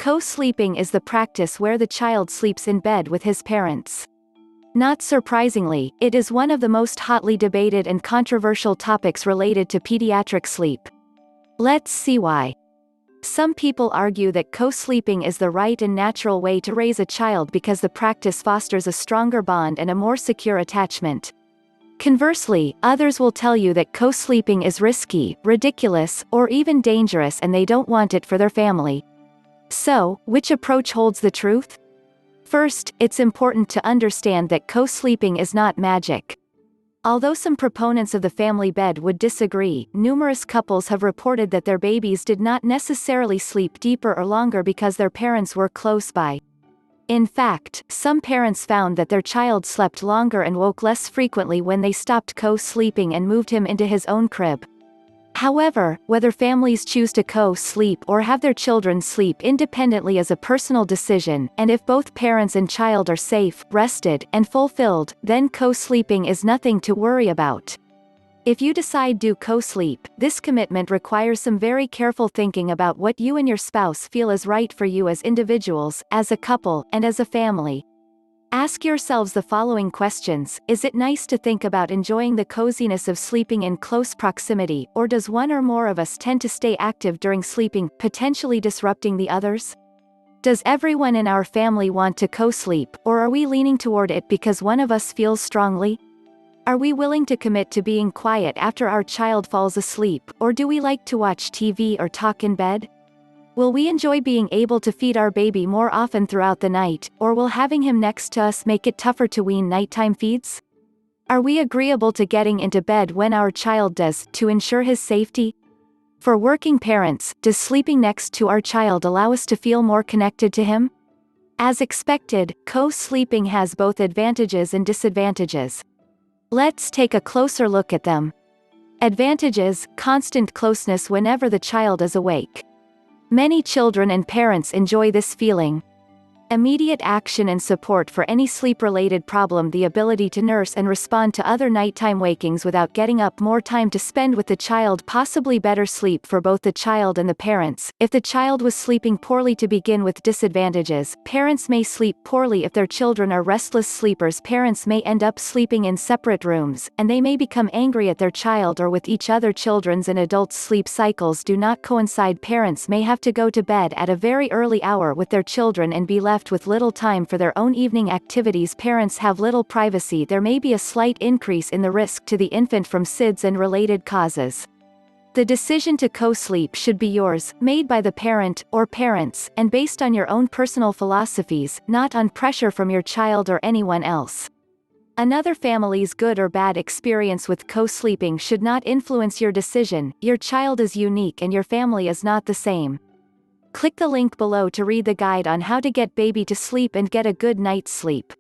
Co-sleeping is the practice where the child sleeps in bed with his parents. Not surprisingly, it is one of the most hotly debated and controversial topics related to pediatric sleep. Let's see why. Some people argue that co-sleeping is the right and natural way to raise a child because the practice fosters a stronger bond and a more secure attachment. Conversely, others will tell you that co-sleeping is risky, ridiculous, or even dangerous and they don't want it for their family. So, which approach holds the truth? First, it's important to understand that co-sleeping is not magic. Although some proponents of the family bed would disagree, numerous couples have reported that their babies did not necessarily sleep deeper or longer because their parents were close by. In fact, some parents found that their child slept longer and woke less frequently when they stopped co-sleeping and moved him into his own crib. However, whether families choose to co-sleep or have their children sleep independently is a personal decision, and if both parents and child are safe, rested, and fulfilled, then co-sleeping is nothing to worry about. If you decide to co-sleep, this commitment requires some very careful thinking about what you and your spouse feel is right for you as individuals, as a couple, and as a family. Ask yourselves the following questions: is it nice to think about enjoying the coziness of sleeping in close proximity, or does one or more of us tend to stay active during sleeping, potentially disrupting the others? Does everyone in our family want to co-sleep, or are we leaning toward it because one of us feels strongly? Are we willing to commit to being quiet after our child falls asleep, or do we like to watch TV or talk in bed? Will we enjoy being able to feed our baby more often throughout the night, or will having him next to us make it tougher to wean nighttime feeds? Are we agreeable to getting into bed when our child does, to ensure his safety? For working parents, does sleeping next to our child allow us to feel more connected to him? As expected, co-sleeping has both advantages and disadvantages. Let's take a closer look at them. Advantages: constant closeness whenever the child is awake. Many children and parents enjoy this feeling. Immediate action and support for any sleep-related problem. The ability to nurse and respond to other nighttime wakings without getting up. More time to spend with the child. Possibly better sleep for both the child and the parents. If the child was sleeping poorly to begin with. Disadvantages: parents may sleep poorly if their children are restless sleepers. Parents may end up sleeping in separate rooms, and they may become angry at their child or with each other. Children's and adults' sleep cycles do not coincide. Parents may have to go to bed at a very early hour with their children and be left with little time for their own evening activities. Parents have little privacy. There may be a slight increase in the risk to the infant from SIDS and related causes. The decision to co-sleep should be yours, made by the parent, or parents, and based on your own personal philosophies, not on pressure from your child or anyone else. Another family's good or bad experience with co-sleeping should not influence your decision. Your child is unique and your family is not the same. Click the link below to read the guide on how to get baby to sleep and get a good night's sleep.